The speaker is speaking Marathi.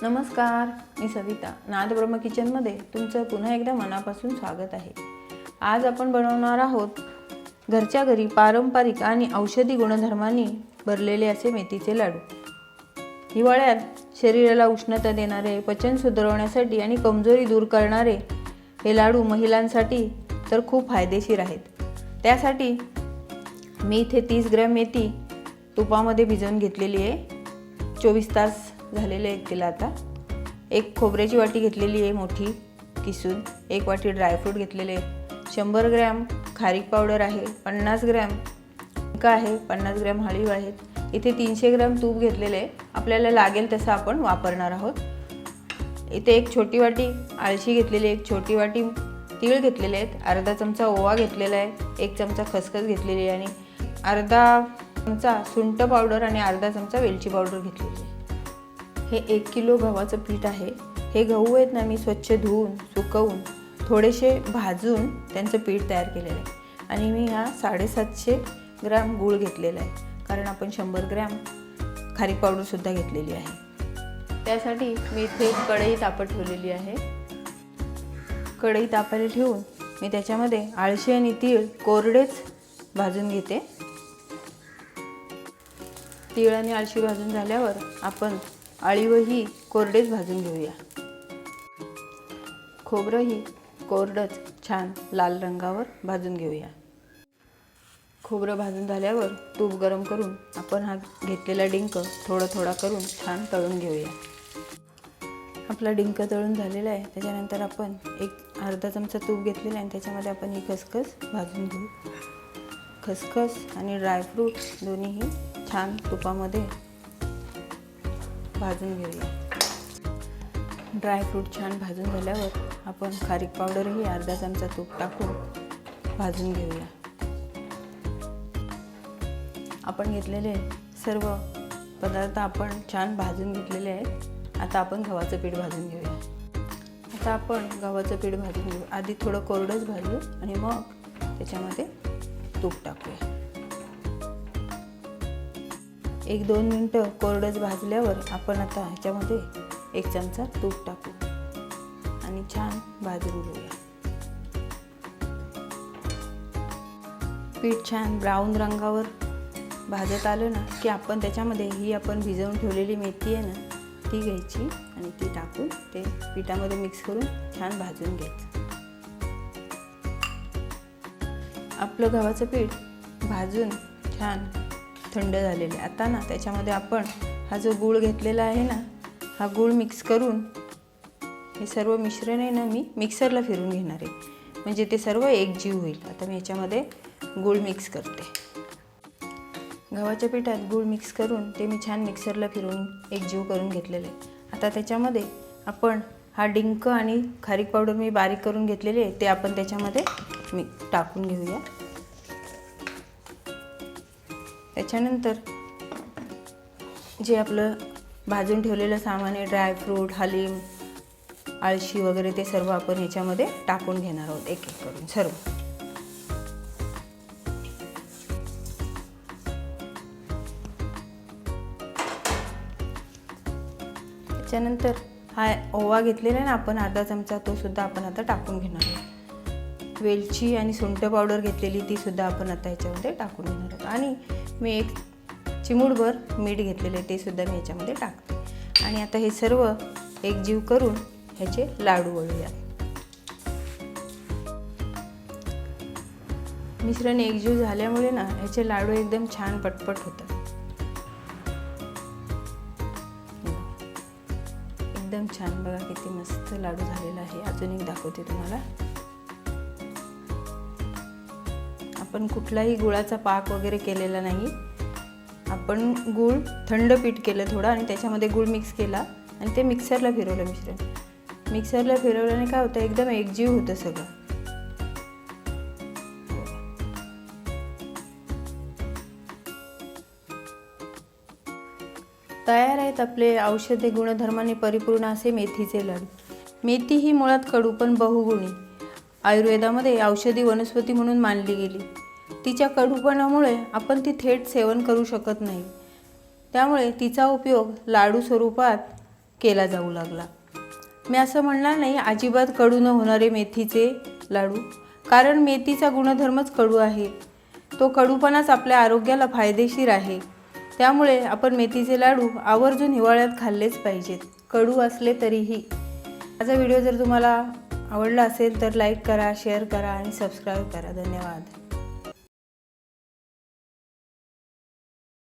नमस्कार, मी सविता. नादब्रह्म किचनमध्ये तुमचं पुन्हा एकदा मनापासून स्वागत आहे. आज आपण बनवणार आहोत घरच्या घरी पारंपरिक आणि औषधी गुणधर्मांनी भरलेले असे मेथीचे लाडू. हिवाळ्यात शरीराला उष्णता देणारे, पचन सुधारवण्यासाठी आणि कमजोरी दूर करणारे हे लाडू महिलांसाठी तर खूप फायदेशीर आहेत. त्यासाठी मी इथे 30 ग्रॅम मेथी तुपामध्ये भिजवून घेतलेली आहे. 24 तास झालेले आहेत तिला. आता एक खोबऱ्याची वाटी घेतलेली आहे मोठी किसून, एक वाटी ड्रायफ्रूट घेतलेले, 100 ग्रॅम खारीक पावडर आहे, 50 ग्रॅम का आहे, 50 ग्रॅम हळीव आहेत. इथे 300 ग्रॅम तूप घेतलेले आहे. आपल्याला लागेल तसं आपण वापरणार आहोत. इथे एक छोटी वाटी आळशी घेतलेली, एक छोटी वाटी तीळ घेतलेले आहेत, अर्धा चमचा ओवा घेतलेला आहे, एक चमचा खसखस घेतलेली आहे आणि अर्धा चमचा सुंठ पावडर आणि अर्धा चमचा वेलची पावडर घेतलेली आहे. हे 1 किलो गव्हाचं पीठ आहे. हे गहू आहेत ना, मी स्वच्छ धुवून सुकवून थोडेसे भाजून त्यांचं पीठ तयार केलेलं आहे. आणि मी हा 750 ग्रॅम गूळ घेतलेला आहे, कारण आपण 100 ग्रॅम खारीक पावडरसुद्धा घेतलेली आहे. त्यासाठी मी इथे कढई तापत ठेवलेली आहे. कढई तापायला ठेवून मी त्याच्यामध्ये आळशी आणि तीळ कोरडेच भाजून घेते. तीळ आणि आळशी भाजून झाल्यावर आपण आळीवही कोरडेच भाजून घेऊया. खोबरंही कोरडंच छान लाल रंगावर भाजून घेऊया. खोबरं भाजून झाल्यावर तूप गरम करून आपण हा घेतलेला डिंक थोडा थोडा करून छान तळून घेऊया. आपला डिंक तळून झालेला आहे. त्याच्यानंतर आपण एक अर्धा चमचा तूप घेतलेला आहे आणि त्याच्यामध्ये आपण ही खसखस भाजून घेऊ. खसखस आणि ड्रायफ्रूट दोन्हीही छान तुपामध्ये भाजून घेऊया. ड्रायफ्रूट छान भाजून झाल्यावर आपण खारीक पावडरही अर्धा चमचा तूप टाकून भाजून घेऊया. आपण घेतलेले सर्व पदार्थ आपण छान भाजून घेतलेले आहेत. आता आपण गव्हाचं पीठ भाजून घेऊया. आता आपण गव्हाचं पीठ भाजून घेऊ. आधी थोडं कोरडंच भाजू आणि मग त्याच्यामध्ये तूप टाकूया. 1-2 मिनटं कोरडंच भाजल्यावर आपण आता ह्याच्यामध्ये 1 चमचा तूप टाकू आणि छान भाजून घेऊया. पीठ छान ब्राऊन रंगावर भाजत आलं ना की आपण त्याच्यामध्ये ही आपण भिजवून ठेवलेली मेथी आहे ना ती घ्यायची आणि ती टाकून ते पिठामध्ये मिक्स करून छान भाजून घ्यायचं. आपलं गव्हाचं पीठ भाजून छान थंड झालेले. आता ना त्याच्यामध्ये आपण हा जो गूळ घेतलेला आहे ना, हा गूळ मिक्स करून हे सर्व मिश्रण आहे ना मी मिक्सरला फिरवून घेणार आहे, म्हणजे ते सर्व एकजीव होईल. आता मी याच्यामध्ये गूळ मिक्स करते. गव्हाच्या पिठात गूळ मिक्स करून ते मी छान मिक्सरला फिरवून एकजीव करून घेतलेलं आहे. आता त्याच्यामध्ये आपण हा डिंक आणि खारीक पावडर मी बारीक करून घेतलेले आहे ते आपण त्याच्यामध्ये टाकून घेऊया. त्याच्यानंतर जे आपलं भाजून ठेवलेलं सामान आहे, ड्रायफ्रूट, हलीम, आळशी वगैरे, ते सर्व आपण ह्याच्यामध्ये टाकून घेणार आहोत एक एक करून सर्व. त्याच्यानंतर हा ओवा घेतलेला आहे ना आपण अर्धा चमचा, तो सुद्धा आपण आता टाकून घेणार आहोत. वेलची आणि सुंठ पावडर घेतलेली ती सुद्धा आपण आता ह्याच्यामध्ये टाकून घेणार आहोत. आणि मी एक चिमूटभर मीठ घेतलेले ते सुद्धा मी ह्याच्यामध्ये टाकते. आणि आता हे सर्व एकजीव करून ह्याचे लाडू वळूया. मिश्रण एकजीव झाल्यामुळे ना ह्याचे लाडू एकदम छान पटपट होतात. एकदम छान, बघा किती मस्त लाडू झालेला आहे. अजून एक दाखवते तुम्हाला. आपण कुठलाही गुळाचा पाक वगैरे केलेला नाही. आपण गूळ थंड पीठ केलं थोडं आणि त्याच्यामध्ये गूळ मिक्स केला आणि ते मिक्सरला फिरवलं. मिक्सरला फिरवल्याने काय होतं, एकदम एकजीव होतं सगळं. तयार आहेत आपले औषधी गुणधर्माने परिपूर्ण असे मेथीचे लाडू. मेथी ही मुळात कडू पण बहुगुणी. आयुर्वेदामध्ये औषधी वनस्पती म्हणून मानली गेली. तिच्या कडूपणामुळे आपण ती थेट सेवन करू शकत नाही. त्यामुळे तिचा उपयोग लाडू स्वरूपात केला जाऊ लागला. मी असं म्हणणार नाही अजिबात कडू न होणारे मेथीचे लाडू, कारण मेथीचा गुणधर्मच कडू आहे. तो कडूपणाच आपल्या आरोग्याला फायदेशीर आहे. त्यामुळे आपण मेथीचे लाडू आवर्जून हिवाळ्यात खाल्लेच पाहिजेत, कडू असले तरीही. माझा व्हिडिओ जर तुम्हाला आवडला असेल तर लाईक करा, शेअर करा आणि सबस्क्राईब करा. धन्यवाद.